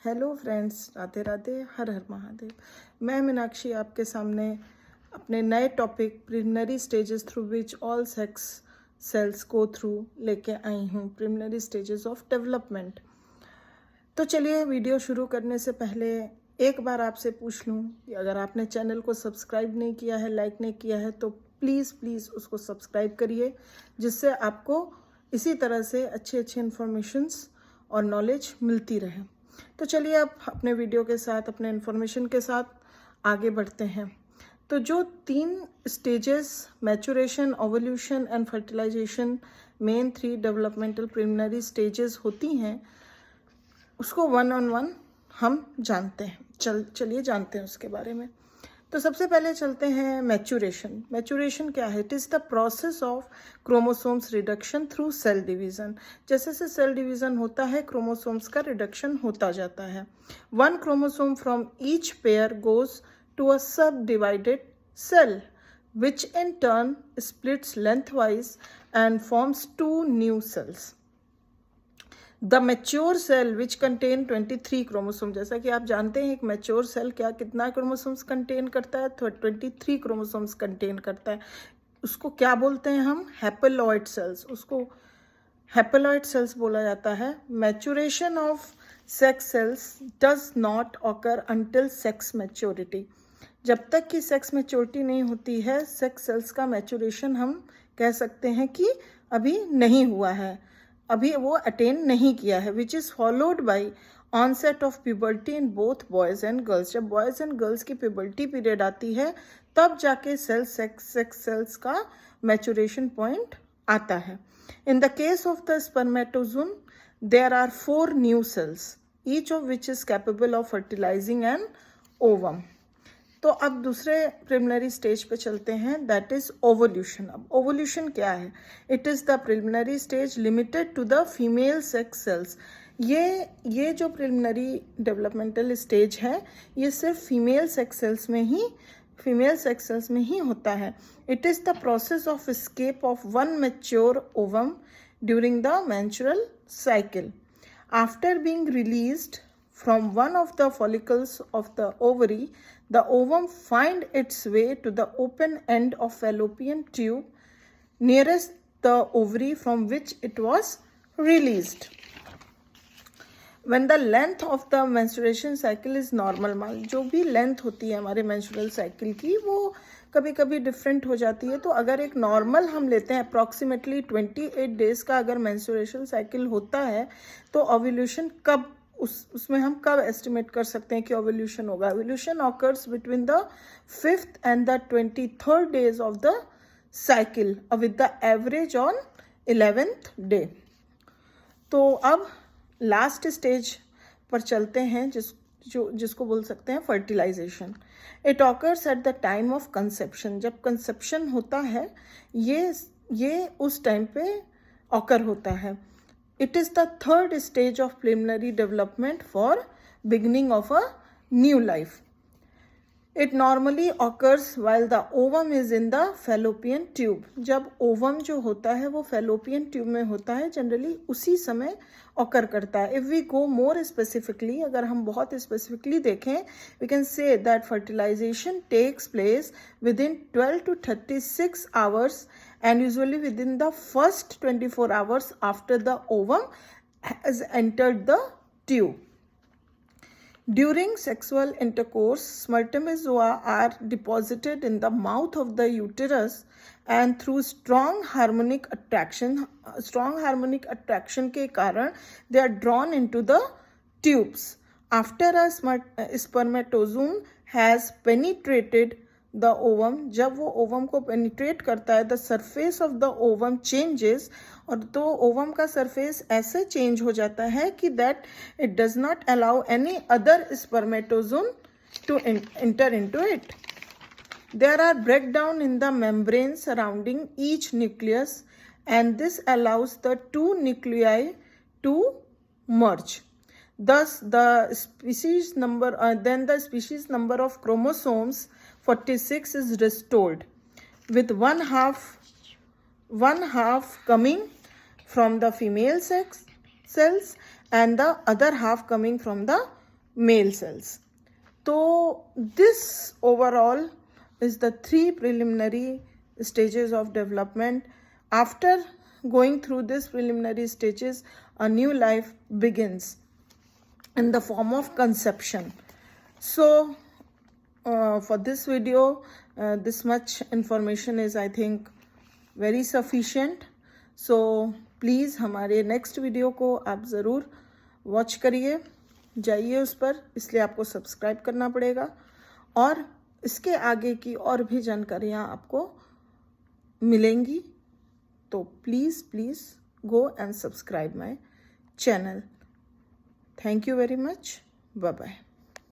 Hello friends, Radhe Radhe, हर हर महादेव। मैं मीनाक्षी आपके सामने अपने नए topic preliminary stages through which all sex cells go through लेके आई हूँ। Preliminary stages of development. तो चलिए, वीडियो शुरू करने से पहले एक बार आपसे पूछ लूँ कि अगर आपने चैनल को सब्सक्राइब नहीं किया है, लाइक नहीं किया है, तो प्लीज़ उसको सब्सक्राइब करिए, जिससे आपको इसी तरह से अच्छी इन्फॉर्मेशंस और नॉलेज मिलती रहे। तो चलिए, अब अपने वीडियो के साथ, अपने इन्फॉर्मेशन के साथ आगे बढ़ते हैं। तो जो 3 stages, maturation, ovulation and fertilisation, main 3 developmental preliminary stages होती हैं, उसको 1 on 1 हम जानते हैं। चलिए जानते हैं उसके बारे में। तो सबसे पहले चलते हैं मैचुरेशन। मैचुरेशन क्या है? It is the process of chromosomes reduction through cell division. जैसे से सेल डिवीज़न होता है, क्रोमोसोम्स का रिडक्शन होता जाता है। 1 chromosome from each pair goes to a subdivided cell which in turn splits lengthwise and forms 2 new cells. The mature cell which contain 23 chromosome. जैसा कि आप जानते हैं, एक मैच्योर सेल कितना क्रोमोसोम्स कंटेन करता है? 23 क्रोमोसोम्स कंटेन करता है। उसको क्या बोलते हैं हम? Haploid cells. उसको हैप्लॉइड सेल्स बोला जाता है। Maturation of sex cells does not occur until sex maturity. जब तक कि सेक्स मैच्योरिटी नहीं होती है, सेक्स सेल्स का मैच्योरेशन हम कह सकते हैं कि अभी नहीं हुआ है, अभी वो अटेन नहीं किया है। Which is followed by onset of puberty in both boys and girls. जब बॉयज़ एंड गर्ल्स की प्यूबर्टी पीरियड आती है, तब जाके सेक्स सेल्स का मैचुरेशन पॉइंट आता है। In the case of the spermatozoon, there are 4 new cells, each of which is capable of fertilising an ovum. तो अब दूसरे प्रिलिमिनरी स्टेज पे चलते हैं, दैट इज ओवल्यूशन। अब ओवल्यूशन क्या है? It is the preliminary stage limited to the female sex cells. ये जो प्रिलिमिनरी डेवलपमेंटल स्टेज है, ये सिर्फ फीमेल सेक्स सेल्स में ही होता है। It is the process of escape of 1 mature ovum during the menstrual cycle. After being released from one of the follicles of the ovary, the ovum find its way to the open end of fallopian tube nearest the ovary from which it was released. When the length of the menstruation cycle is normal, जो भी length होती है हमारे menstrual cycle की, वो कभी कभी different हो जाती है। तो अगर एक नॉर्मल हम लेते हैं, अप्रॉक्सीमेटली 28 डेज का अगर menstruation cycle होता है, तो ओव्यूलेशन कब उसमें हम कब एस्टिमेट कर सकते हैं कि ओव्यूलेशन होगा? Ovulation occurs between the 5th and the 23rd days of the cycle with the average on 11th day. तो अब लास्ट स्टेज पर चलते हैं, जिसको बोल सकते हैं fertilisation. It occurs at the time of conception. जब कंसेप्शन होता है, ये उस टाइम पे ऑकर होता है। It is the 3rd stage of preliminary development for beginning of a new life. It normally occurs while the ovum is in the fallopian tube. जब ovum जो होता है वो fallopian tube में होता है, जनरली उसी समय occur करता है। If we go more specifically, अगर हम बहुत specifically देखें, we can say that fertilization takes place within 12 to 36 hours and usually within the first 24 hours after the ovum has entered the tube. During sexual intercourse, spermatozoa are deposited in the mouth of the uterus and through strong harmonic attraction के कारण they are drawn into the tubes. After a spermatozoon has penetrated the ovum, जब वो ovum को penetrate करता है, the surface of the ovum changes, और तो ovum का सरफेस ऐसे चेंज हो जाता है कि that it does not allow any other spermatozoon to enter into it. There are break down in the membrane surrounding each nucleus and this allows the 2 nuclei to merge. Thus, the species number of chromosomes 46 is restored, with one half coming from the female sex cells and the other half coming from the male cells. So this overall is the 3 preliminary stages of development. After going through these preliminary stages, a new life begins in the form of conception. So for this video, this much information is, I think, very sufficient. So please हमारे next video को आप ज़रूर watch करिए, जाइए उस पर, इसलिए आपको सब्सक्राइब करना पड़ेगा, और इसके आगे की और भी जानकारियाँ आपको मिलेंगी. तो please go and subscribe my channel. Thank you very much. Bye bye.